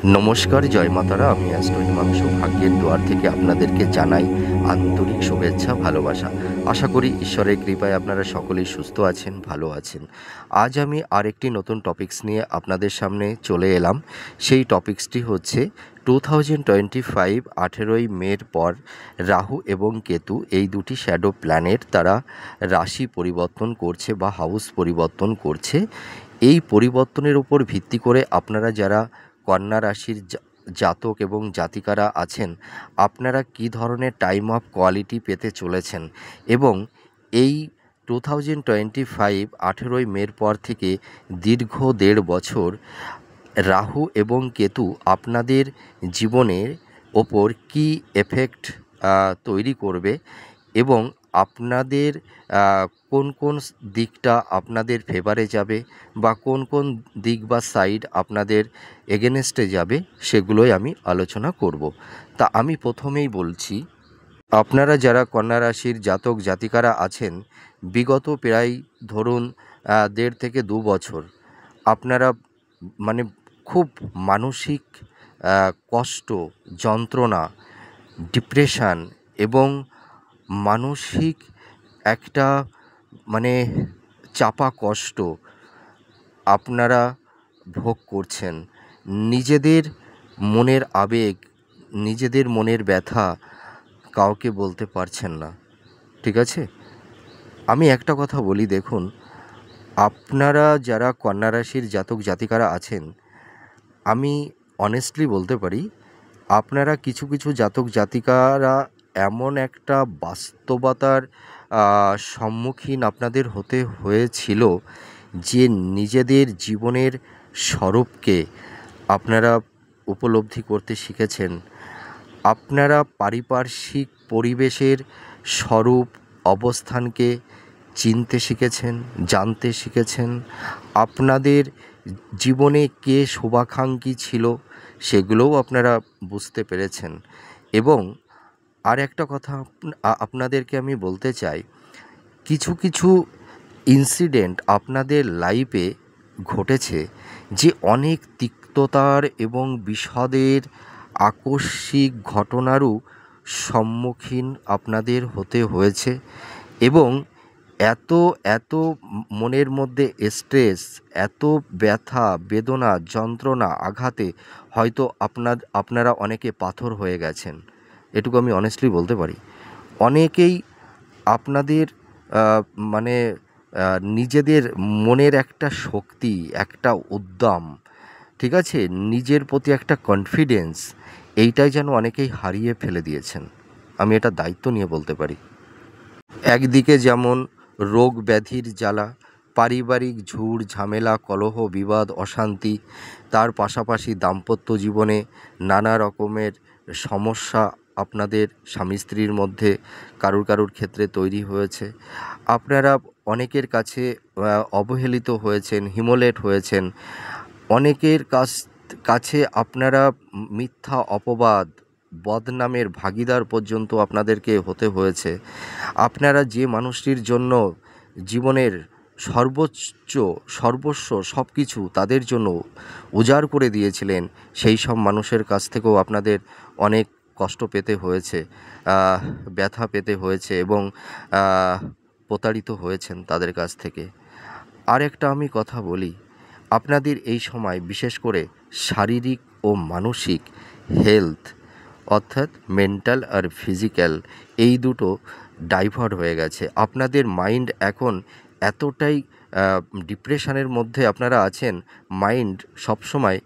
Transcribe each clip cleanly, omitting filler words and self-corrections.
নমস্কার, জয় মাতারা। আমি অ্যাস্ট্রো হিমাংশু ভাগ্যের দুয়ার থেকে আপনাদেরকে জানাই আন্তরিক শুভেচ্ছা, ভালোবাসা। আশা করি ঈশ্বরের কৃপায় আপনারা সকলেই সুস্থ আছেন, ভালো আছেন। আজ আমি আরেকটি নতুন টপিকস নিয়ে আপনাদের সামনে চলে এলাম। সেই টপিকসটি হচ্ছে 2025 18ই মের পর রাহু এবং কেতু এই দুটি শ্যাডো প্ল্যানেট তারা রাশি পরিবর্তন করছে বা হাউস পরিবর্তন করছে। এই পরিবর্তনের উপর ভিত্তি করে আপনারা যারা কন্যা রাশির জাতক এবং জাতিকারা আছেন, আপনারা কী ধরনের টাইম অফ কোয়ালিটি পেতে চলেছেন এবং এই 2025 18ই মের পর থেকে দীর্ঘ 1.5 বছর রাহু এবং কেতু আপনাদের জীবনের ওপর কী এফেক্ট তৈরি করবে এবং আপনাদের কোন কোন দিকটা আপনাদের ফেভারে যাবে বা কোন কোন দিক বা সাইড আপনাদের এগেনস্টে যাবে, সেগুলোই আমি আলোচনা করব। তা আমি প্রথমেই বলছি, আপনারা যারা কন্যা রাশির জাতক জাতিকারা আছেন, বিগত প্রায় ধরুন 1.5 থেকে 2 বছর আপনারা মানে খুব মানসিক কষ্ট, যন্ত্রণা, ডিপ্রেশন এবং মানসিক একটা মানে চাপা কষ্ট আপনারা ভোগ করছেন। নিজেদের মনের আবেগ, নিজেদের মনের ব্যথা কাউকে বলতে পারছেন না, ঠিক আছে? আমি একটা কথা বলি, দেখুন, আপনারা যারা কন্যা রাশির জাতক জাতিকারা আছেন, আমি অনেস্টলি বলতে পারি, আপনারা কিছু কিছু জাতক জাতিকারা এমন একটা বাস্তবতার সম্মুখীন আপনাদের হতে হয়েছিল যে নিজেদের জীবনের স্বরূপকে আপনারা উপলব্ধি করতে শিখেছেন। আপনারা পারিপার্শ্বিক পরিবেশের স্বরূপ অবস্থানকে চিনতে শিখেছেন, জানতে শিখেছেন। আপনাদের জীবনে কে শুভাকাঙ্ক্ষী ছিল সেগুলোও আপনারা বুঝতে পেরেছেন। এবং আর একটা কথা আপনাদেরকে আমি বলতে চাই, কিছু কিছু ইনসিডেন্ট আপনাদের লাইফে ঘটেছে যে অনেক তিক্ততার এবং বিষাদের আকস্মিক ঘটনারও সম্মুখীন আপনাদের হতে হয়েছে এবং এত এত মনের মধ্যে স্ট্রেস, এত ব্যথা, বেদনা, যন্ত্রণা, আঘাতে হয়তো আপনারা অনেকে পাথর হয়ে গেছেন। এটুকু আমি অনেস্টলি বলতে পারি। অনেকেই আপনাদের মানে নিজেদের মনের একটা শক্তি, একটা উদ্যম, ঠিক আছে, নিজের প্রতি একটা কনফিডেন্স, এইটাই যেন অনেকেই হারিয়ে ফেলে দিয়েছেন। আমি এটা দায়িত্ব নিয়ে বলতে পারি। একদিকে যেমন রোগ ব্যাধির জ্বালা, পারিবারিক ঝুড় ঝামেলা, কলহ বিবাদ, অশান্তি, তার পাশাপাশি দাম্পত্য জীবনে নানা রকমের সমস্যা আপনাদের স্বামী স্ত্রীর মধ্যে কারুর কারুর ক্ষেত্রে তৈরি হয়েছে। আপনারা অনেকের কাছে অবহেলিত হয়েছেন, হিমোলেট হয়েছেন। অনেকের কাছে আপনারা মিথ্যা অপবাদ, বদনামের ভাগীদার পর্যন্ত আপনাদেরকে হতে হয়েছে। আপনারা যে মানুষটির জন্য জীবনের সর্বোচ্চ, সর্বস্ব সব কিছু তাদের জন্য উজাড় করে দিয়েছিলেন, সেই সব মানুষের কাছ থেকেও আপনাদের অনেক কষ্ট পেতে হয়েছে, ব্যথা পেতে হয়েছে এবং প্রতারিত হয়েছেন তাদের কাছ থেকে। আরেকটা আমি কথা বলি, আপনাদের এই সময় বিশেষ করে শারীরিক ও মানসিক হেলথ, অর্থাৎ মেন্টাল আর ফিজিক্যাল, এই দুটো ডাইভার্ট হয়ে গেছে। আপনাদের মাইন্ড এখন এতটাই ডিপ্রেশনের মধ্যে আপনারা আছেন, মাইন্ড সবসময়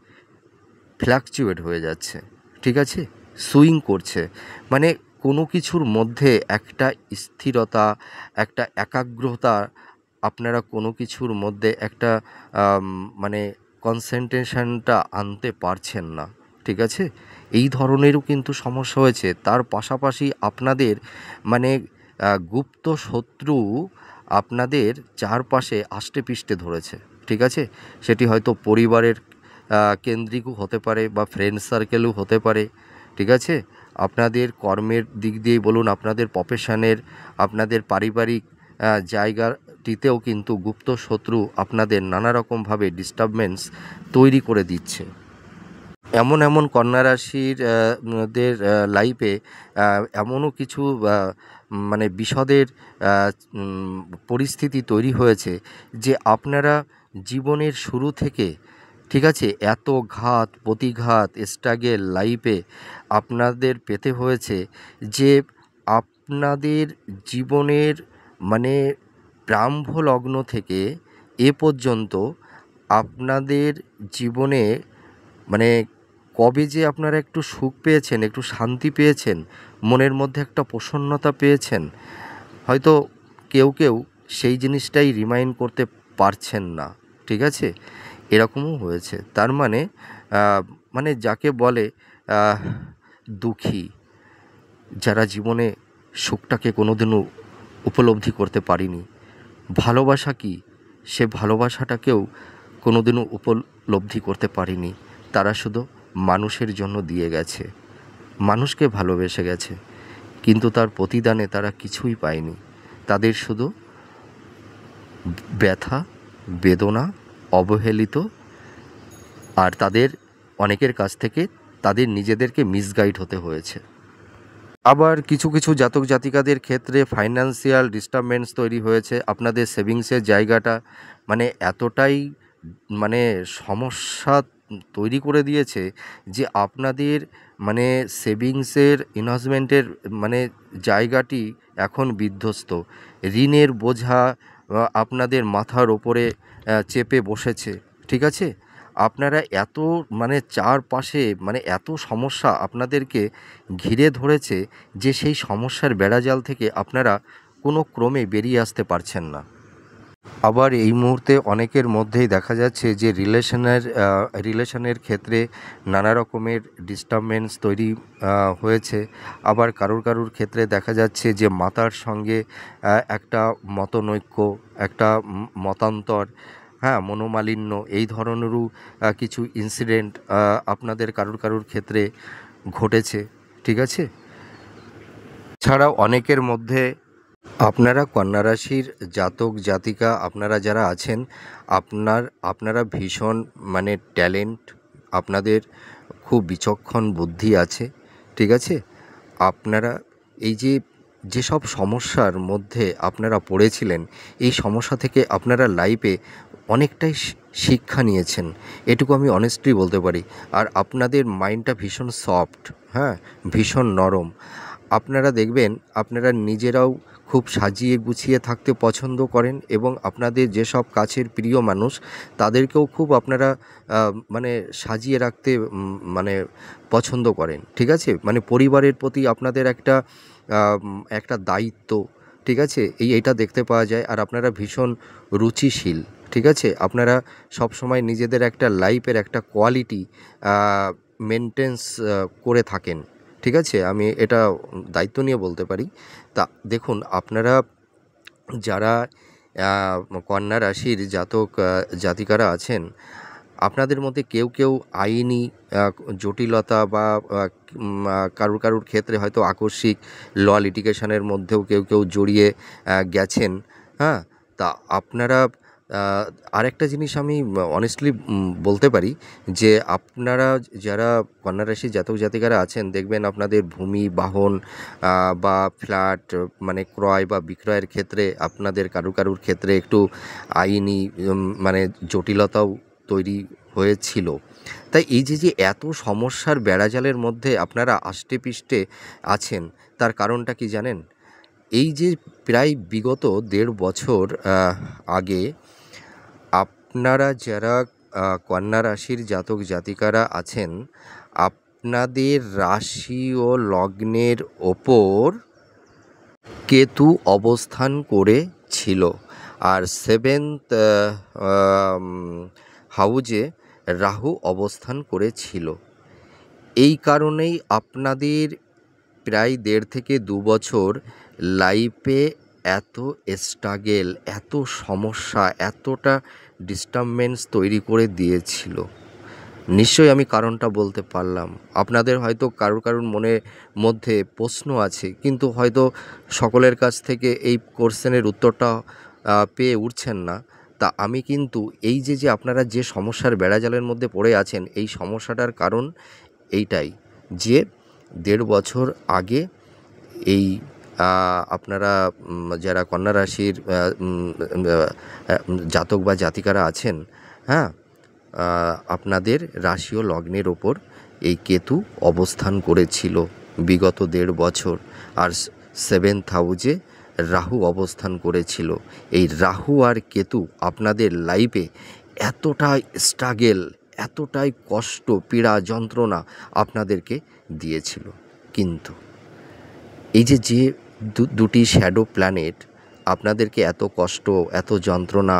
ফ্ল্যাকচুয়েট হয়ে যাচ্ছে, ঠিক আছে, সুইং করছে। মানে কোনো কিছুর মধ্যে একটা স্থিরতা, একটা একাগ্রতা, আপনারা কোনো কিছুর মধ্যে একটা মানে কনসেন্ট্রেশনটা আনতে পারছেন না, ঠিক আছে। এই ধরনেরও কিন্তু সমস্যা হয়েছে। তার পাশাপাশি আপনাদের মানে গুপ্ত শত্রু আপনাদের চারপাশে আষ্টেপৃষ্ঠে ধরেছে, ঠিক আছে। সেটি হয়তো পরিবারের কেন্দ্রিকও হতে পারে বা ফ্রেন্ড সার্কেলও হতে পারে, ঠিক আছে। আপনাদের কর্মের দিক দিয়েই বলুন, আপনাদের প্রফেশনের, আপনাদের পারিবারিক জায়গাটিতেও কিন্তু গুপ্ত শত্রু আপনাদের নানা রকমভাবে ডিস্টারবেন্স তৈরি করে দিচ্ছে। এমন এমন কন্যা রাশির দের লাইফে এমনও কিছু মানে বিপদের পরিস্থিতি তৈরি হয়েছে যে আপনারা জীবনের শুরু থেকে, ঠিক আছে, এত ঘাত প্রতিঘাত স্ট্রাগেল লাইফে আপনাদের পেতে হয়েছে যে আপনাদের জীবনের মানে প্রারম্ভ লগ্ন থেকে এ পর্যন্ত আপনাদের জীবনে মানে কবে যে আপনারা একটু সুখ পেয়েছেন, একটু শান্তি পেয়েছেন, মনের মধ্যে একটা প্রসন্নতা পেয়েছেন, হয়তো কেউ কেউ সেই জিনিসটাই রিমাইন্ড করতে পারছেন না, ঠিক আছে? এরকমও হয়েছে। তার মানে আহ, মানে যাকে বলে আহ, দুঃখী, যারা জীবনে সুখটাকে কোনোদিনও উপলব্ধি করতে পারিনি, ভালোবাসা কী সে ভালোবাসাটাকেও কোনোদিনও উপলব্ধি করতে পারিনি, তারা শুধু মানুষের জন্য দিয়ে গেছে, মানুষকে ভালোবেসে গেছে, কিন্তু তার প্রতিদানে তারা কিছুই পায়নি। তাদের শুধু ব্যথা, বেদনা, অবহেলিত, আর তাদের অনেকের কাছ থেকে তাদের নিজেদেরকে মিসগাইড হতে হয়েছে। আবার কিছু কিছু জাতক জাতিকাদের ক্ষেত্রে ফাইন্যান্সিয়াল ডিস্টারবেন্স তৈরি হয়েছে। আপনাদের সেভিংসের জায়গাটা মানে এতটাই মানে সমস্যা তৈরি করে দিয়েছে যে আপনাদের মানে সেভিংসের ইনভেস্টমেন্টের মানে জায়গাটি এখন বিধ্বস্ত। ঋণের বোঝা আপনাদের মাথার ওপরে চেপে বসেছে, ঠিক আছে? আপনারা এত মানে চারপাশে মানে এত সমস্যা আপনাদেরকে ঘিরে ধরেছে যে সেই সমস্যার বেড়াজাল থেকে আপনারা কোনো ক্রমে বেরিয়ে আসতে পারছেন না। আবার এই মুহূর্তে অনেকের মধ্যেই দেখা যাচ্ছে যে রিলেশনের ক্ষেত্রে নানা রকমের ডিস্টারবেন্স তৈরি হয়েছে। আবার কারুর ক্ষেত্রে দেখা যাচ্ছে যে মাতার সঙ্গে একটা মতনৈক্য, একটা মতান্তর, হ্যাঁ, মনোমালিন্য, এই ধরনেরও কিছু ইনসিডেন্ট আপনাদের কারুর ক্ষেত্রে ঘটেছে, ঠিক আছে? ছাড়াও অনেকের মধ্যে আপনারা কন্যা রাশির জাতক জাতিকা আপনারা যারা আছেন, আপনারা ভীষণ মানে ট্যালেন্ট, আপনাদের খুব বিচক্ষণ বুদ্ধি আছে, ঠিক আছে? আপনারা এই যে যেসব সমস্যার মধ্যে আপনারা পড়েছিলেন, এই সমস্যা থেকে আপনারা লাইফে অনেকটাই শিক্ষা নিয়েছেন, এটুকু আমি অনেস্টলি বলতে পারি। আর আপনাদের মাইন্ডটা ভীষণ সফট, হ্যাঁ, ভীষণ নরম। আপনারা দেখবেন আপনারা নিজেরাও খুব সাজিয়ে গুছিয়ে থাকতে পছন্দ করেন এবং আপনাদের যেসব কাছের প্রিয় মানুষ তাদেরকেও খুব আপনারা মানে সাজিয়ে রাখতে মানে পছন্দ করেন, ঠিক আছে? মানে পরিবারের প্রতি আপনাদের একটা দায়িত্ব, ঠিক আছে, এইটা দেখতে পাওয়া যায়। আর আপনারা ভীষণ রুচিশীল, ঠিক আছে? আপনারা সবসময় নিজেদের একটা লাইফের একটা কোয়ালিটি মেনটেন্স করে থাকেন, ঠিক আছে? আমি এটা দায়িত্ব নিয়ে বলতে পারি। তা দেখুন, আপনারা যারা কন্যা রাশির জাতক জাতিকারা আছেন, আপনাদের মধ্যে কেউ কেউ আইনি জটিলতা বা কারুর ক্ষেত্রে হয়তো আকস্মিক ল লিটিগেশনের মধ্যেও কেউ কেউ জড়িয়ে গেছেন, হ্যাঁ? তা আপনারা আরেকটা জিনিস আমি অনেস্টলি বলতে পারি যে আপনারা যারা কন্যা রাশির জাতক জাতিকারা আছেন, দেখবেন আপনাদের ভূমি, বাহন বা ফ্ল্যাট মানে ক্রয় বা বিক্রয়ের ক্ষেত্রে আপনাদের কারুর ক্ষেত্রে একটু আইনি মানে জটিলতাও তৈরি হয়েছিল। তাই এই যে এত সমস্যার বেড়াজালের মধ্যে আপনারা আষ্টেপৃষ্ঠে আছেন, তার কারণটা কি জানেন? এই যে প্রায় বিগত ১.৫ বছর আগে আপনারা যারা কন্যা রাশির জাতক জাতিকারা আছেন, আপনাদের রাশি ও লগ্নের ওপর কেতু অবস্থান করেছিল, আর সেভেন্থ হাউজে রাহু অবস্থান করেছিল। এই কারণেই আপনাদের প্রায় ১.৫ থেকে ২ বছর লাইফে এত স্ট্রাগেল, এত সমস্যা, এতটা ডিস্টারবেন্স তৈরি করে দিয়েছিল। নিশ্চয়ই আমি কারণটা বলতে পারলাম। আপনাদের হয়তো কারুর মনের মধ্যে প্রশ্ন আছে, কিন্তু হয়তো সকলের কাছ থেকে এই কোশ্চেনের উত্তরটা পেয়ে উঠছেন না। তা আমি কিন্তু এই যে আপনারা যে সমস্যার বেড়াজালের মধ্যে পড়ে আছেন, এই সমস্যাটার কারণ এইটাই যে 1.5 বছর আগে এই আপনারা যারা কন্যা রাশির জাতক বা জাতিকারা আছেন, হ্যাঁ, আপনাদের রাশি ও লগ্নের ওপর এই কেতু অবস্থান করেছিল বিগত 1.5 বছর। আর 7th হাউজে রাহু অবস্থান করেছিল। এই রাহু আর কেতু আপনাদের লাইফে এতটাই স্ট্রাগেল, এতটাই কষ্ট, পীড়া, যন্ত্রণা আপনাদেরকে দিয়েছিল। কিন্তু এই যে দুটি শ্যাডো প্ল্যানেট আপনাদেরকে এত কষ্ট, এত যন্ত্রণা,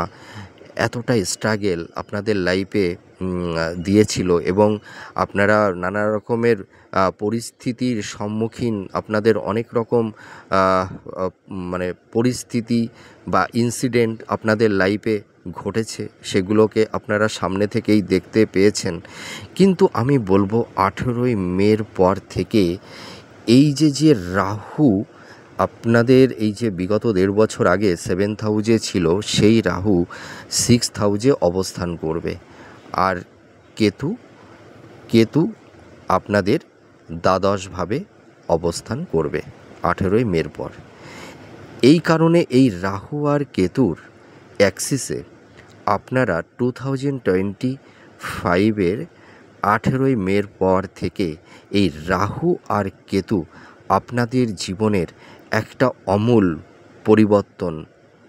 এতটা স্ট্রাগেল আপনাদের লাইফে দিয়েছিল এবং আপনারা নানা রকমের পরিস্থিতির সম্মুখীন, আপনাদের অনেক রকম মানে পরিস্থিতি বা ইনসিডেন্ট আপনাদের লাইফে ঘটেছে, সেগুলোকে আপনারা সামনে থেকেই দেখতে পেয়েছেন। কিন্তু আমি বলবো 18ই মের পর থেকে এই যে রাহু আপনাদের এই যে বিগত 1.5 বছর আগে 7th হাউজে ছিল, সেই রাহু 6th হাউজে অবস্থান করবে। আর কেতু আপনাদের দ্বাদশভাবে অবস্থান করবে 18ই মের পর। এই কারণে এই রাহু আর কেতুর অ্যাক্সিসে আপনারা 2025-এর 18ই মের পর থেকে এই রাহু আর কেতু আপনাদের জীবনের একটা আমূল পরিবর্তন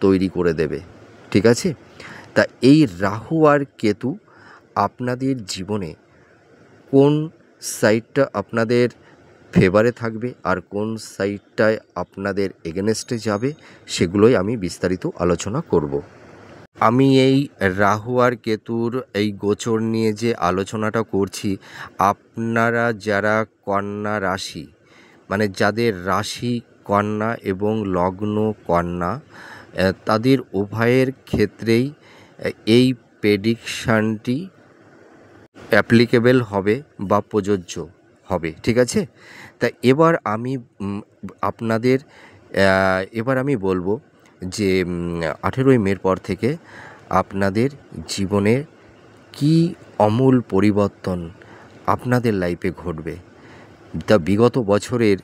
তৈরি করে দেবে, ঠিক আছে? তা এই রাহু আর কেতু আপনাদের জীবনে কোন সাইডটা আপনাদের ফেভারে থাকবে আর কোন সাইডটায় আপনাদের এগেনস্টে যাবে, সেগুলোই আমি বিস্তারিত আলোচনা করব। আমি এই রাহু আর কেতুর এই গোচর নিয়ে যে আলোচনাটা করছি, আপনারা যারা কন্যা রাশি, মানে যাদের রাশি কন্যা এবং লগ্ন কন্যা, তাদের উভয়ের ক্ষেত্রেই এই প্রেডিকশানটি অ্যাপ্লিকেবল হবে বা প্রযোজ্য হবে, ঠিক আছে? তা এবার আমি বলবো যে 18ই মের পর থেকে আপনাদের জীবনে কি আমূল পরিবর্তন আপনাদের লাইফে ঘটবে। তা বিগত বছরের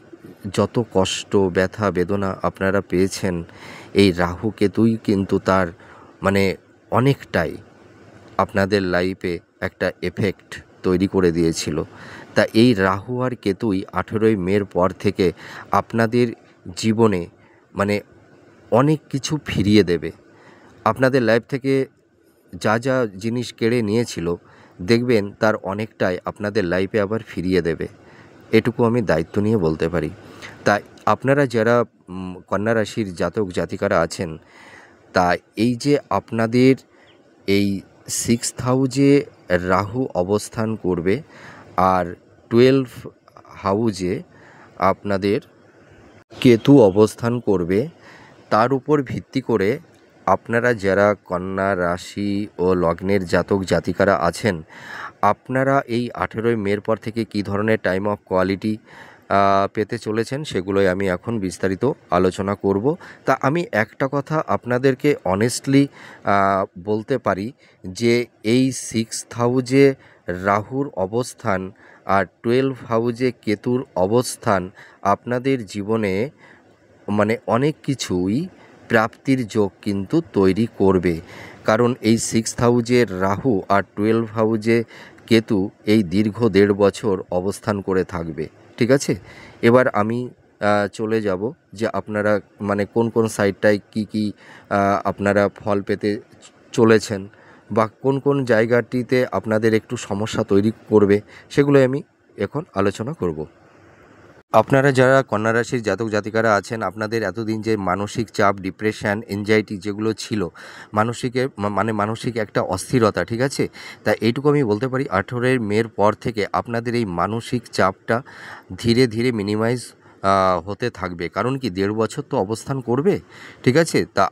যত কষ্ট, ব্যথা, বেদনা আপনারা পেয়েছেন, এই রাহু কেতুই কিন্তু তার মানে অনেকটাই আপনাদের লাইফে একটা এফেক্ট তৈরি করে দিয়েছিল। তা এই রাহু আর কেতুই 18ই মের পর থেকে আপনাদের জীবনে মানে অনেক কিছু ফিরিয়ে দেবে। আপনাদের লাইফ থেকে যা জিনিস কেড়ে নিয়েছিল, দেখবেন তার অনেকটাই আপনাদের লাইফে আবার ফিরিয়ে দেবে। এটুকু আমি দায়িত্ব নিয়ে বলতে পারি। তাই আপনারা যারা কন্যা রাশির জাতক জাতিকারা আছেন, তা এই যে আপনাদের এই 6th হাউজে রাহু অবস্থান করবে আর 12 হাউজে আপনাদের কেতু অবস্থান করবে, তার উপর ভিত্তি করে আপনারা যারা কন্যা রাশি ও লগ্নের জাতক জাতিকারা আছেন, আপনারা এই 18ই মের পর থেকে কী ধরনের টাইম অফ কোয়ালিটি পেতে চলেছেন, সেগুলোই আমি এখন বিস্তারিত আলোচনা করব। তা আমি একটা কথা আপনাদেরকে অনেস্টলি বলতে পারি যে এই 6th হাউজে রাহুর অবস্থান আর 12 হাউজে কেতুর অবস্থান আপনাদের জীবনে মানে অনেক কিছুই প্রাপ্তির যোগ কিন্তু তৈরি করবে। কারণ এই 6th হাউজের রাহু আর 12 হাউজে কেতু এই দীর্ঘ 1.5 বছর অবস্থান করে থাকবে, ঠিক আছে? এবার আমি চলে যাব যে আপনারা মানে কোন সাইডটায় কি আপনারা ফল পেতে চলেছেন বা কোন জায়গাটিতে আপনাদের একটু সমস্যা তৈরি করবে, সেগুলো আমি এখন আলোচনা করব। আপনারা যারা কন্যা রাশির জাতক জাতিকারা আছেন, আপনাদের এতদিন যে মানসিক চাপ, ডিপ্রেশন, এনজাইটি যেগুলো ছিল, মানসিক একটা অস্থিরতা, ঠিক আছে? তা এইটুকু আমি বলতে পারি 18ই মের পর থেকে আপনাদের এই মানসিক চাপটা ধীরে ধীরে মিনিমাইজ হতে থাকবে। কারণ কি 1.5 বছর তো অবস্থান করবে, ঠিক আছে? তা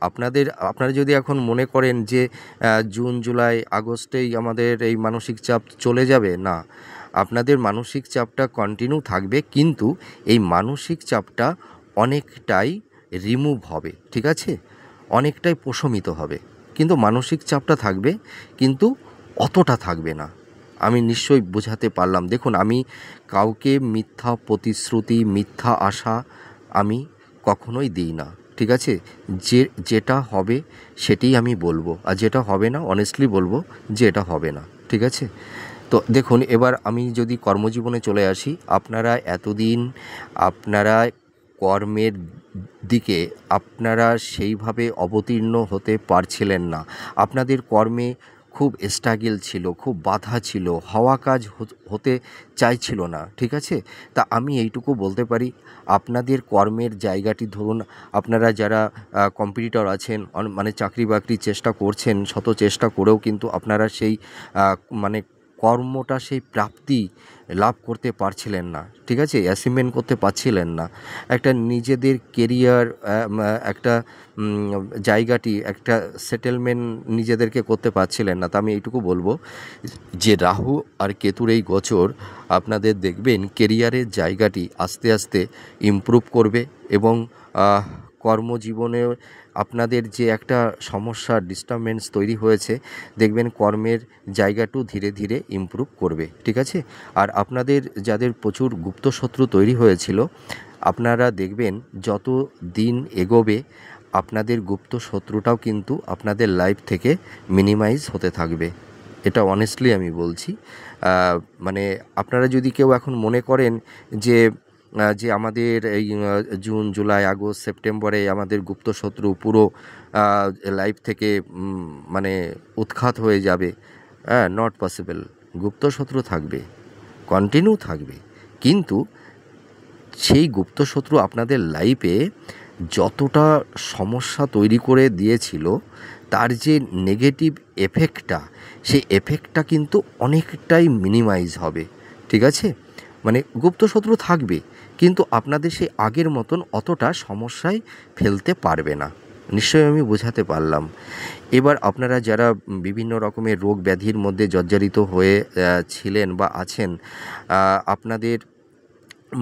আপনারা যদি এখন মনে করেন যে জুন, জুলাই, আগস্টেই আমাদের এই মানসিক চাপ চলে যাবে, না, আপনাদের মানসিক চাপটা কন্টিনিউ থাকবে, কিন্তু এই মানসিক চাপটা অনেকটাই রিমুভ হবে, ঠিক আছে? অনেকটাই প্রশমিত হবে। কিন্তু মানসিক চাপটা থাকবে, কিন্তু অতটা থাকবে না। আমি নিশ্চয়ই বোঝাতে পারলাম। দেখুন, আমি কাউকে মিথ্যা প্রতিশ্রুতি, মিথ্যা আশা আমি কখনোই দিই না, ঠিক আছে? যেটা হবে সেটাই আমি বলবো, আর যেটা হবে না অনেস্টলি বলবো যে এটা হবে না, ঠিক আছে? তো দেখুন, এবার আমি যদি কর্মজীবনে চলে আসি, আপনারা এতদিন আপনারা কর্মের দিকে আপনারা সেইভাবে অবতীর্ণ হতে পারছিলেন না। আপনাদের কর্মে খুব স্ট্রাগল ছিল, খুব বাধা ছিল, হওয়া কাজ হতে চাইছিল না, ঠিক আছে? তা আমি এইটুকু বলতে পারি, আপনাদের কর্মের জায়গাটি ধরুন, আপনারা যারা কম্পিটিটর আছেন, মানে চাকরি বাকরির চেষ্টা করছেন, শত চেষ্টা করেও কিন্তু আপনারা সেই মানে কর্মটা, সেই প্রাপ্তি লাভ করতে পারছিলেন না, ঠিক আছে? অ্যাচিভমেন্ট করতে পারছিলেন না। একটা নিজেদের কেরিয়ার, একটা জায়গাটি, একটা সেটেলমেন্ট নিজেদেরকে করতে পারছিলেন না। তা আমি এইটুকু বলবো যে রাহু আর কেতুর এই গোচর আপনাদের দেখবেন কেরিয়ারের জায়গাটি আস্তে আস্তে ইমপ্রুভ করবে, এবং কর্মজীবনে আপনাদের যে একটা সমস্যা, ডিস্টারবেন্স তৈরি হয়েছে, দেখবেন কর্মের জায়গাটাও ধীরে ধীরে ইমপ্রুভ করবে, ঠিক আছে? আর আপনাদের যাদের প্রচুর গুপ্ত শত্রু তৈরি হয়েছিল, আপনারা দেখবেন যত দিন এগোবে আপনাদের গুপ্ত শত্রুটাও কিন্তু আপনাদের লাইফ থেকে মিনিমাইজ হতে থাকবে। এটা অনেস্টলি আমি বলছি। মানে আপনারা যদি কেউ এখন মনে করেন যে যে আমাদের এই জুন, জুলাই, আগস্ট, সেপ্টেম্বরে আমাদের গুপ্ত শত্রু পুরো লাইফ থেকে মানে উৎখাত হয়ে যাবে, নট পসিবল। গুপ্ত শত্রু থাকবে, কন্টিনিউ থাকবে, কিন্তু সেই গুপ্ত শত্রু আপনাদের লাইফে যতটা সমস্যা তৈরি করে দিয়েছিল, তার যে নেগেটিভ এফেক্টটা, সেই এফেক্টটা কিন্তু অনেকটাই মিনিমাইজ হবে, ঠিক আছে? মানে গুপ্ত শত্রু থাকবে, কিন্তু আপনাদের সেই আগের মতন অতটা সমস্যায় ফেলতে পারবে না। নিশ্চয়ই আমি বোঝাতে পারলাম। এবার আপনারা যারা বিভিন্ন রকমের রোগ ব্যাধির মধ্যে জর্জরিত হয়ে ছিলেন বা আছেন, আপনাদের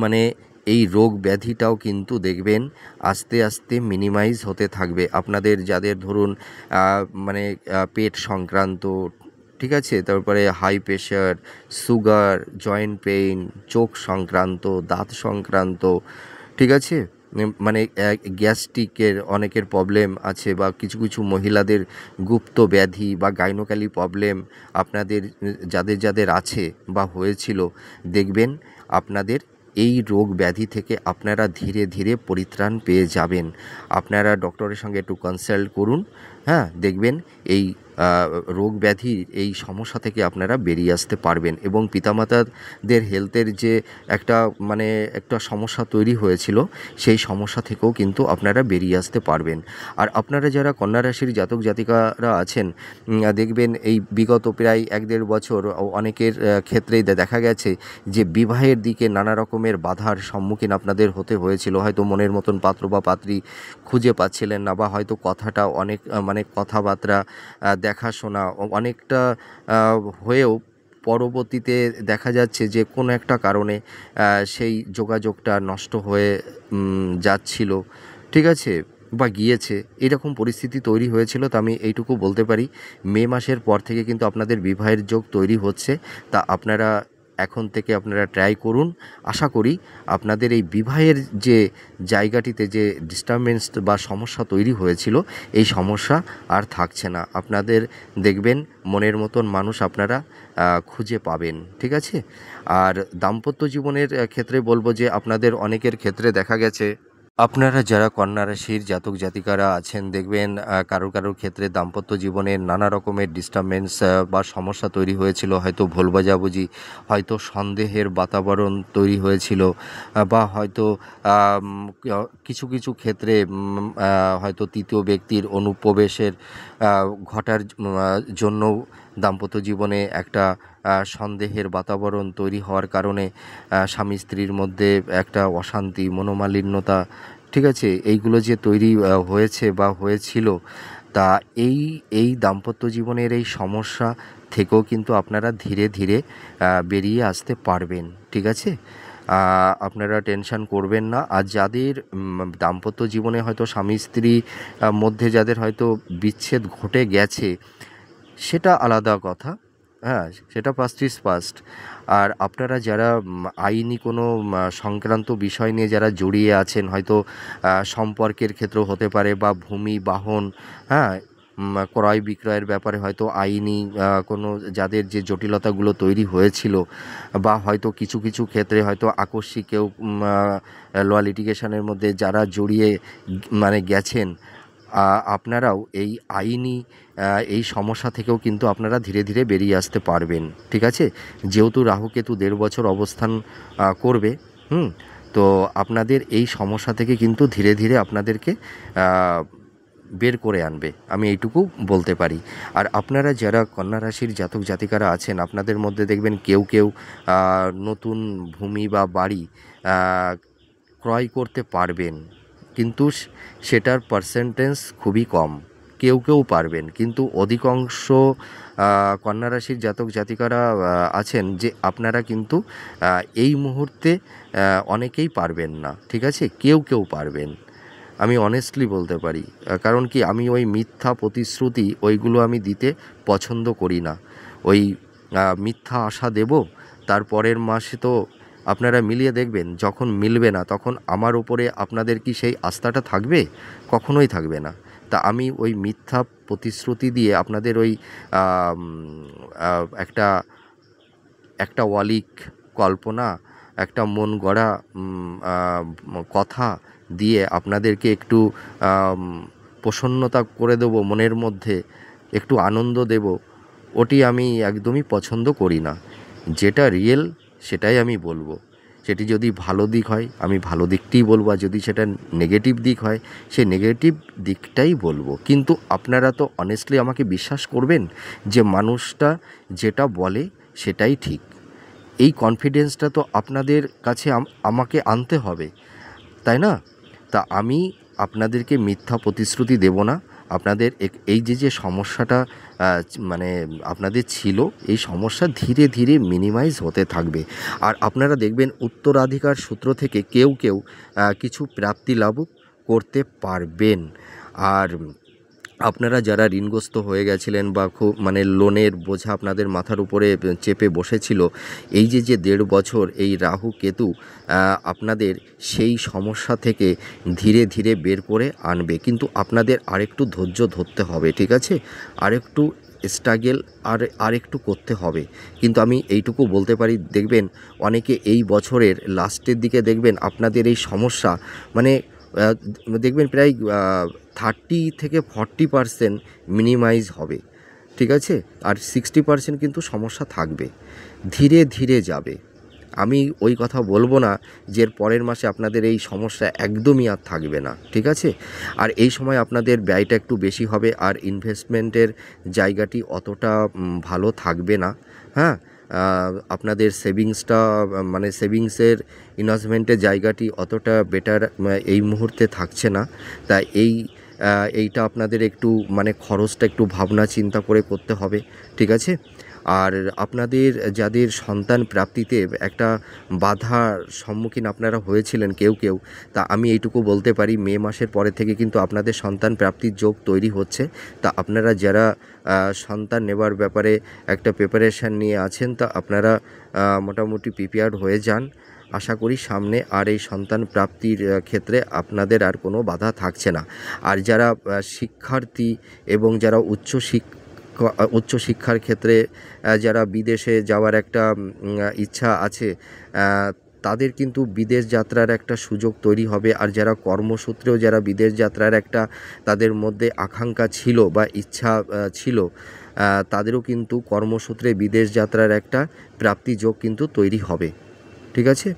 মানে এই রোগ ব্যাধিটাও কিন্তু দেখবেন আস্তে আস্তে মিনিমাইজ হতে থাকবে। আপনাদের যাদের ধরুন মানে পেট সংক্রান্ত, ঠিক আছে, তারপরে high pressure, sugar, joint pain, চোখ সংক্রান্ত, দাঁত সংক্রান্ত, ঠিক আছে, মানে গ্যাস্ট্রিকের অনেকের প্রবলেম আছে, বা কিছু কিছু মহিলাদের গুপ্ত ব্যাধি বা গাইনোক্যালি প্রবলেম আপনাদের যাদের যাদের আছে বা হয়েছিল, দেখবেন আপনাদের এই রোগ ব্যাধি থেকে আপনারা ধীরে ধীরে পরিত্রাণ পেয়ে যাবেন। আপনারা ডক্টরের সঙ্গে একটু কনসাল্ট করুন, হ্যাঁ, দেখবেন এই রোগ ব্যাধির এই সমস্যা থেকে আপনারা বেরিয়ে আসতে পারবেন, এবং পিতামাতাদের হেলথের যে একটা মানে একটা সমস্যা তৈরি হয়েছিল, সেই সমস্যা থেকেও কিন্তু আপনারা বেরিয়ে আসতে পারবেন। আর আপনারা যারা কন্যা রাশির জাতক জাতিকারা আছেন, দেখবেন এই বিগত প্রায় 1-1.5 বছর অনেকের ক্ষেত্রেই দেখা গেছে যে বিবাহের দিকে নানা রকমের বাধার সম্মুখীন আপনাদের হতে হয়েছিল। হয়তো মনের মতন পাত্র বা পাত্রী খুঁজে পাচ্ছিলেন না, বা হয়তো কথাটা অনেক মানে কথাবার্তা, দেখাশোনা অনেকটা হয়েও পরবর্তীতে দেখা যাচ্ছে যে কোনো একটা কারণে সেই যোগাযোগটা নষ্ট হয়ে যাচ্ছিল, ঠিক আছে, বা গিয়েছে। এরকম পরিস্থিতি তৈরি হয়েছিল। তো আমি এইটুকু বলতে পারি, মে মাসের পর থেকে কিন্তু আপনাদের বিবাহের যোগ তৈরি হচ্ছে। তা আপনারা এখন থেকে আপনারা ট্রাই করুন। আশা করি আপনাদের এই বিবাহের যে জায়গাটিতে যে ডিস্টারবেন্স বা সমস্যা তৈরি হয়েছিল, এই সমস্যা আর থাকছে না। আপনাদের দেখবেন মনের মতন মানুষ আপনারা খুঁজে পাবেন, ঠিক আছে? আর দাম্পত্য জীবনের ক্ষেত্রে বলবো যে আপনাদের অনেকের ক্ষেত্রে দেখা গেছে, আপনারা যারা কন্যা রাশির জাতক জাতিকারা আছেন, দেখবেন কারোর কারোর ক্ষেত্রে দাম্পত্য জীবনে নানা রকমের ডিস্টারবেন্স বা সমস্যা তৈরি হয়েছিল। হয়তো ভুল বোঝাবুঝি, হয়তো সন্দেহের বাতাবরণ তৈরি হয়েছিল, বা হয়তো কিছু কিছু ক্ষেত্রে হয়তো তৃতীয় ব্যক্তির অনুপ্রবেশের ঘটার জন্য দাম্পত্য জীবনে একটা সন্দেহের বাতাবরণ তৈরি হওয়ার কারণে স্বামী স্ত্রীর মধ্যে একটা অশান্তি, মনোমালিন্যতা, ঠিক আছে, এইগুলো যে তৈরি হয়েছে বা হয়েছিল, তা এই দাম্পত্য জীবনের এই সমস্যা থেকেও কিন্তু আপনারা ধীরে ধীরে বেরিয়ে আসতে পারবেন, ঠিক আছে? আপনারা টেনশন করবেন না। আর যাদের দাম্পত্য জীবনে হয়তো স্বামী স্ত্রী মধ্যে যাদের হয়তো বিচ্ছেদ ঘটে গেছে, সেটা আলাদা কথা। হ্যাঁ, সেটা পাস্ট ইজ পাস্ট। আর আপনারা যারা আইনি কোনো সংক্রান্ত বিষয় নিয়ে যারা জড়িয়ে আছেন, হয়তো সম্পর্কের ক্ষেত্র হতে পারে বা ভূমি বাহন, হ্যাঁ, ক্রয় বিক্রয়ের ব্যাপারে হয়তো আইনি কোনো যাদের যে জটিলতাগুলো তৈরি হয়েছিল, বা হয়তো কিছু কিছু ক্ষেত্রে হয়তো আকস্মিক কেউ ল লিটিগেশনের মধ্যে যারা জড়িয়ে মানে গেছেন, আপনারাও এই আইনি এই সমস্যা থেকেও কিন্তু আপনারা ধীরে ধীরে বেরিয়ে আসতে পারবেন, ঠিক আছে? যেহেতু রাহু কেতু 1.5 বছর অবস্থান করবে, তো আপনাদের এই সমস্যা থেকে কিন্তু ধীরে ধীরে আপনাদেরকে বের করে আনবে, আমি এইটুকু বলতে পারি। আর আপনারা যারা কন্যা রাশির জাতক জাতিকারা আছেন, আপনাদের মধ্যে দেখবেন কেউ কেউ নতুন ভূমি বা বাড়ি ক্রয় করতে পারবেন, কিন্তু সেটার পার্সেন্টেজ খুবই কম। কেউ কেউ পারবেন, কিন্তু অধিকাংশ কন্যা রাশির জাতক জাতিকারা আছেন যে আপনারা কিন্তু এই মুহূর্তে অনেকেই পারবেন না, ঠিক আছে? কেউ কেউ পারবেন, আমি অনেস্টলি বলতে পারি। কারণ কি, আমি ওই মিথ্যা প্রতিশ্রুতি ওইগুলো আমি দিতে পছন্দ করি না। ওই মিথ্যা আশা দেব, তারপরের মাসে তো আপনারা মিলিয়ে দেখবেন, যখন মিলবে না তখন আমার উপরে আপনাদের কি সেই আস্থাটা থাকবে? কখনোই থাকবে না। তা আমি ওই মিথ্যা প্রতিশ্রুতি দিয়ে আপনাদের ওই একটা একটা অলীক কল্পনা, একটা মন গড়া কথা দিয়ে আপনাদেরকে একটু প্রসন্নতা করে দেবো, মনের মধ্যে একটু আনন্দ দেব, ওটি আমি একদমই পছন্দ করি না। যেটা রিয়েল সেটাই আমি বলবো। সেটি যদি ভালো দিক হয় আমি ভালো দিকটিই বলবো, আর যদি সেটা নেগেটিভ দিক হয় সেই নেগেটিভ দিকটাই বলবো। কিন্তু আপনারা তো অনেস্টলি আমাকে বিশ্বাস করবেন যে মানুষটা যেটা বলে সেটাই ঠিক। এই কনফিডেন্সটা তো আপনাদের কাছে আমাকে আনতে হবে, তাই না? তা আমি আপনাদেরকে মিথ্যা প্রতিশ্রুতি দেব না। আপনাদের এই যে সমস্যাটা মানে আপনাদের ছিল, এই সমস্যা ধীরে ধীরে মিনিমাইজ হতে থাকবে। আর আপনারা দেখবেন উত্তরাধিকার সূত্র থেকে কেউ কেউ কিছু প্রাপ্তি লাভ করতে পারবেন। আর আপনারা যারা ঋণগ্রস্ত হয়ে গেছিলেন বা খুব মানে লোনের বোঝা আপনাদের মাথার উপরে চেপে বসেছিল, এই যে 1.5 বছর এই রাহু কেতু আপনাদের সেই সমস্যা থেকে ধীরে ধীরে বের করে আনবে। কিন্তু আপনাদের আরেকটু ধৈর্য ধরতে হবে, ঠিক আছে? আরেকটু স্ট্রাগল আরেকটু করতে হবে। কিন্তু আমি এইটুকু বলতে পারি, দেখবেন অনেকে এই বছরের লাস্টের দিকে দেখবেন আপনাদের এই সমস্যা মানে দেখবেন প্রায় 30 থেকে 40% মিনিমাইজ হবে, ঠিক আছে? আর 60% কিন্তু সমস্যা থাকবে, ধীরে ধীরে যাবে। আমি ওই কথা বলবো না যে এর পরের মাসে আপনাদের এই সমস্যা একদমই আর থাকবে না, ঠিক আছে? আর এই সময় আপনাদের ব্যয়টা একটু বেশি হবে, আর ইনভেস্টমেন্টের জায়গাটি অতটা ভালো থাকবে না। হ্যাঁ, আপনাদের সেভিংসটা মানে সেভিংসের ইনভেস্টমেন্টের জায়গাটি অতটা বেটার এই মুহূর্তে থাকছে না। তাই এইটা আপনাদের একটু মানে খরচটা একটু ভাবনা চিন্তা করে করতে হবে, ঠিক আছে? আর আপনাদের যাদের সন্তান প্রাপ্তিতে একটা বাধার সম্মুখীন আপনারা হয়েছিলেন কেউ কেউ, তা আমি এইটুকু বলতে পারি মে মাসের পরে থেকে কিন্তু আপনাদের সন্তান প্রাপ্তির যোগ তৈরি হচ্ছে। তা আপনারা যারা সন্তান নেবার ব্যাপারে একটা প্রিপারেশান নিয়ে আছেন, তা আপনারা মোটামুটি প্রিপেয়ার্ড হয়ে যান। আশা করি সামনে আর এই সন্তান প্রাপ্তির ক্ষেত্রে আপনাদের আর কোনো বাধা থাকছে না। আর যারা শিক্ষার্থী এবং যারা উচ্চশিক্ষার ক্ষেত্রে যারা বিদেশে যাওয়ার একটা ইচ্ছা আছে, তাদের কিন্তু বিদেশ যাত্রার একটা সুযোগ তৈরি হবে। আর যারা কর্মসূত্রেও যারা বিদেশ যাত্রার একটা তাদের মধ্যে আকাঙ্ক্ষা ছিল বা ইচ্ছা ছিল, তাদেরও কিন্তু কর্মসূত্রে বিদেশ যাত্রার একটা প্রাপ্তি যোগ কিন্তু তৈরি হবে, ঠিক আছে?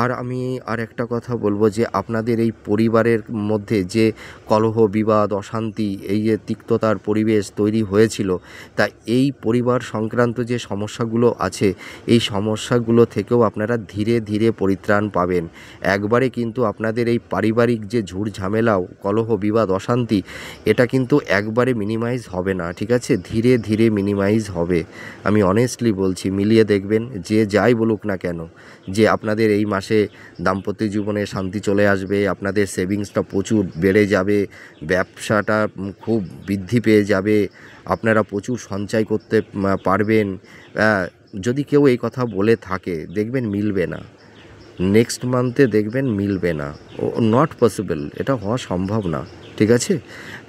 আর আমি আর একটা কথা বলবো যে আপনাদের এই পরিবারের মধ্যে যে কলহ বিবাদ অশান্তি এই যে তিক্ততার পরিবেশ তৈরি হয়েছিল, তা এই পরিবার সংক্রান্ত যে সমস্যাগুলো আছে এই সমস্যাগুলো থেকেও আপনারা ধীরে ধীরে পরিত্রাণ পাবেন। একবারে কিন্তু আপনাদের এই পারিবারিক যে ঝুট ঝামেলাও কলহ বিবাদ অশান্তি এটা কিন্তু একবারে মিনিমাইজ হবে না, ঠিক আছে? ধীরে ধীরে মিনিমাইজ হবে। আমি অনেস্টলি বলছি, মিলিয়ে দেখবেন যে যাই বলুক না কেন, যে আপনাদের এই মাসে দাম্পত্য জীবনে শান্তি চলে আসবে, আপনাদের সেভিংসটা প্রচুর বেড়ে যাবে, ব্যবসাটা খুব বৃদ্ধি পেয়ে যাবে, আপনারা প্রচুর সঞ্চয় করতে পারবেন। যদি কেউ এই কথা বলে থাকে দেখবেন মিলবে না, নেক্সট মান্থে দেখবেন মিলবে না, ও নট পসিবল, এটা হওয়া সম্ভব না, ঠিক আছে?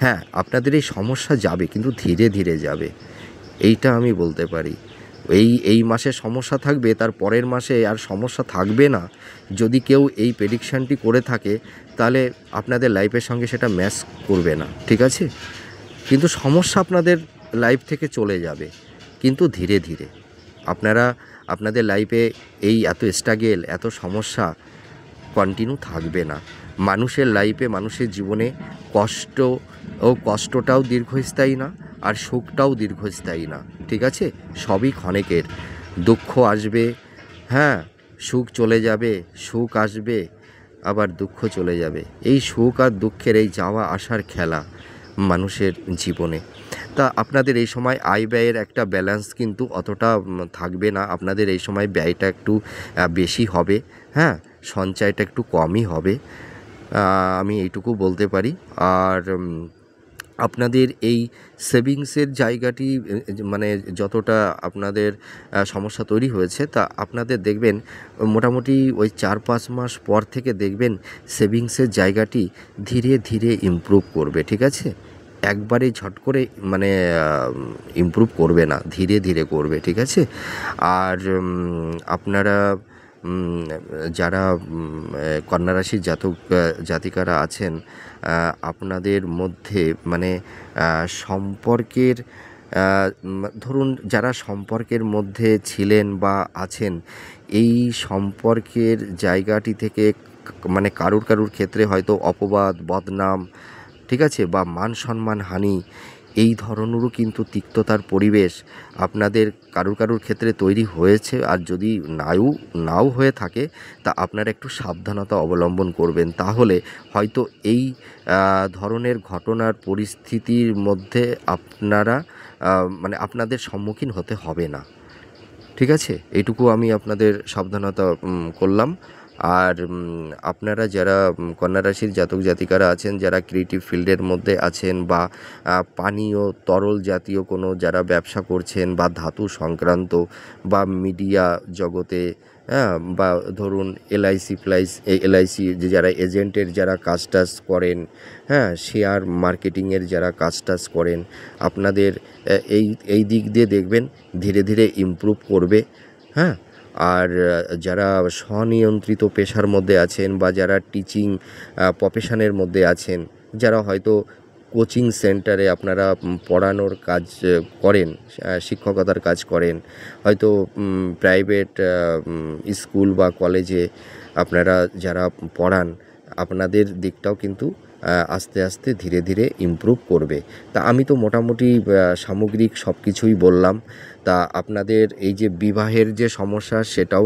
হ্যাঁ, আপনাদের এই সমস্যা যাবে কিন্তু ধীরে ধীরে যাবে, এইটা আমি বলতে পারি। এই মাসে সমস্যা থাকবে, তার পরের মাসে আর সমস্যা থাকবে না। যদি কেউ এই প্রেডিকশানটি করে থাকে তাহলে আপনাদের লাইফের সঙ্গে সেটা ম্যাচ করবে না, ঠিক আছে? কিন্তু সমস্যা আপনাদের লাইফ থেকে চলে যাবে, কিন্তু ধীরে ধীরে। আপনারা আপনাদের লাইফে এই এত স্ট্রাগেল এত সমস্যা কন্টিনিউ থাকবে না। মানুষের লাইফে মানুষের জীবনে কষ্টটাও দীর্ঘস্থায়ী না, আর সুখটাও দীর্ঘস্থায়ী না, ঠিক আছে? সবই ক্ষণিকের। দুঃখ আসবে, হ্যাঁ, সুখ চলে যাবে, সুখ আসবে, আবার দুঃখ চলে যাবে। এই সুখ আর দুঃখের এই যাওয়া আসার খেলা মানুষের জীবনে। তা আপনাদের এই সময় আয় ব্যয়ের একটা ব্যালেন্স কিন্তু অতটা থাকবে না। আপনাদের এই সময় ব্যয়টা একটু বেশি হবে, হ্যাঁ, সঞ্চয়টা একটু কমই হবে, আমি এইটুকু বলতে পারি। আর আপনাদের এই সেভিংসের জায়গাটি মানে যতটা আপনাদের সমস্যা তৈরি হয়েছে, তা আপনাদের দেখবেন মোটামুটি ওই 4-5 মাস পর থেকে দেখবেন সেভিংসের জায়গাটি ধীরে ধীরে ইমপ্রুভ করবে, ঠিক আছে? একবারে ঝট করে মানে ইমপ্রুভ করবে না, ধীরে ধীরে করবে, ঠিক আছে? আর আপনারা যারা কন্যা রাশির জাতিকারা আছেন, আপনাদের মধ্যে মানে সম্পর্কের ধরুন যারা সম্পর্কের মধ্যে ছিলেন বা আছেন, এই সম্পর্কের জায়গাটি থেকে মানে কারুর ক্ষেত্রে হয়তো অপবাদ বদনাম, ঠিক আছে, বা মান সম্মান হানি, এই ধরনেরও কিন্তু তিক্ততার পরিবেশ আপনাদের কারুর ক্ষেত্রে তৈরি হয়েছে। আর যদি নাও হয়ে থাকে তা আপনারা একটু সাবধানতা অবলম্বন করবেন, তাহলে হয়তো এই ধরনের ঘটনার পরিস্থিতির মধ্যে আপনারা মানে আপনাদের সম্মুখীন হতে হবে না, ঠিক আছে? এইটুকু আমি আপনাদের সাবধানতা করলাম। আর আপনারা যারা কন্যা রাশির জাতক জাতিকারা আছেন, যারা ক্রিয়েটিভ ফিল্ডের মধ্যে আছেন বা পানীয় তরল জাতীয় কোনো যারা ব্যবসা করছেন বা ধাতু সংক্রান্ত বা মিডিয়া জগতে, হ্যাঁ, বা ধরুন এলআইসি যে যারা এজেন্টের যারা কাজ টাজ করেন, হ্যাঁ, শেয়ার মার্কেটিংয়ের যারা কাজ টাজ করেন, আপনাদের এই দিক দিয়ে দেখবেন ধীরে ধীরে ইমপ্রুভ করবে, হ্যাঁ। আর যারা স্বনিয়ন্ত্রিত পেশার মধ্যে আছেন বা যারা টিচিং প্রফেশনের মধ্যে আছেন, যারা হয়তো কোচিং সেন্টারে আপনারা পড়ানোর কাজ করেন, শিক্ষকতার কাজ করেন, হয়তো প্রাইভেট স্কুল বা কলেজে আপনারা যারা পড়ান, আপনাদের দিকটাও কিন্তু আস্তে আস্তে ধীরে ধীরে ইমপ্রুভ করবে। তা আমি তো মোটামুটি সামগ্রিক সব কিছুই বললাম। তা আপনাদের এই যে বিবাহের যে সমস্যা সেটাও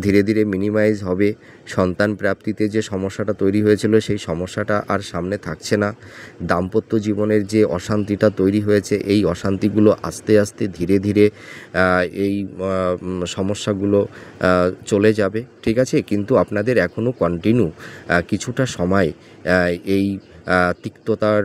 ধীরে ধীরে মিনিমাইজ হবে। সন্তান প্রাপ্তিতে যে সমস্যাটা তৈরি হয়েছিল সেই সমস্যাটা আর সামনে থাকছে না। দাম্পত্য জীবনের যে অশান্তিটা তৈরি হয়েছে এই অশান্তিগুলো আস্তে আস্তে ধীরে ধীরে এই সমস্যাগুলো চলে যাবে, ঠিক আছে? কিন্তু আপনাদের এখনও কন্টিনিউ কিছুটা সময় এই তিক্ততার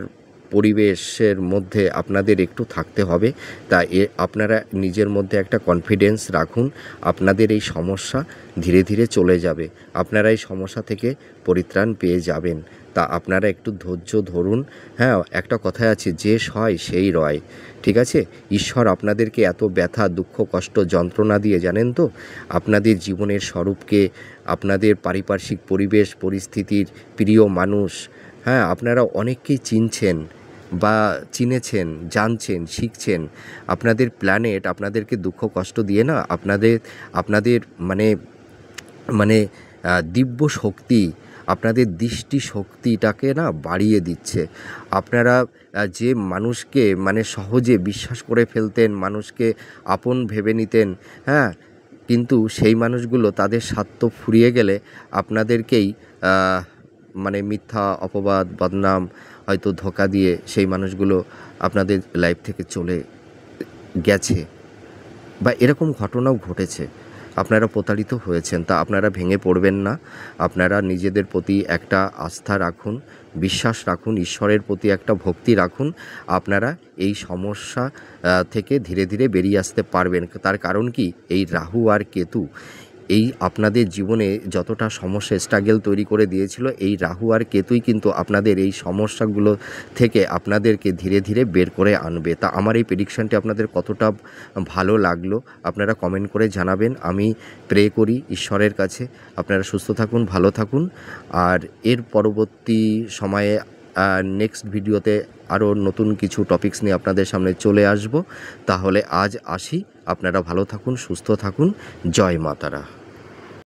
পরিবেশের মধ্যে আপনাদের একটু থাকতে হবে। তা আপনারা নিজের মধ্যে একটা কনফিডেন্স রাখুন, আপনাদের এই সমস্যা ধীরে ধীরে চলে যাবে, আপনারা এই সমস্যা থেকে পরিত্রাণ পেয়ে যাবেন। তা আপনারা একটু ধৈর্য ধরুন, হ্যাঁ, একটা কথাই আছে, যে সয় সেই রয়, ঠিক আছে? ঈশ্বর আপনাদেরকে এত ব্যথা দুঃখ কষ্ট যন্ত্রণা দিয়ে, জানেন তো, আপনাদের জীবনের স্বরূপকে, আপনাদের পারিপার্শ্বিক পরিবেশ পরিস্থিতির প্রিয় মানুষ, হ্যাঁ, আপনারা অনেককেই চিনছেন বা চিনেছেন, জানছেন, শিখছেন। আপনাদের প্ল্যানেট আপনাদেরকে দুঃখ কষ্ট দিয়ে না, আপনাদের মানে মানে দিব্য শক্তি, আপনাদের দৃষ্টি শক্তিটাকে না বাড়িয়ে দিচ্ছে। আপনারা যে মানুষকে মানে সহজে বিশ্বাস করে ফেলতেন, মানুষকে আপন ভেবে নিতেন, হ্যাঁ? কিন্তু সেই মানুষগুলো তাদের স্বার্থ ফুরিয়ে গেলে আপনাদেরকেই মানে মিথ্যা অপবাদ, বদনাম, হয়তো ধোঁকা দিয়ে সেই মানুষগুলো আপনাদের লাইফ থেকে চলে গেছে বা এরকম ঘটনাও ঘটেছে। আপনারা প্রতারিত হয়েছেন, তা আপনারা ভেঙে পড়বেন না। আপনারা নিজেদের প্রতি একটা আস্থা রাখুন, বিশ্বাস রাখুন, ঈশ্বরের প্রতি একটা ভক্তি রাখুন। আপনারা এই সমস্যা থেকে ধীরে ধীরে বেরিয়ে আসতে পারবেন। তার কারণ কি, এই রাহু আর কেতু এই আপনাদের জীবনে যতটা সমস্যা স্ট্রাগল তৈরি করে দিয়েছিল, এই রাহু আর কেতুই কিন্তু আপনাদের এই সমস্যাগুলো থেকে আপনাদেরকে ধীরে ধীরে বের করে আনবে। তা আমার এই প্রেডিকশানটি আপনাদের কতটা ভালো লাগলো আপনারা কমেন্ট করে জানাবেন। আমি প্রে করি ঈশ্বরের কাছে আপনারা সুস্থ থাকুন, ভালো থাকুন। আর এর পরবর্তী সময়ে নেক্সট ভিডিওতে আরও নতুন কিছু টপিকস নিয়ে আপনাদের সামনে চলে আসব। তাহলে আজ আসি, আপনারা ভালো থাকুন, সুস্থ থাকুন। জয় মা তারা।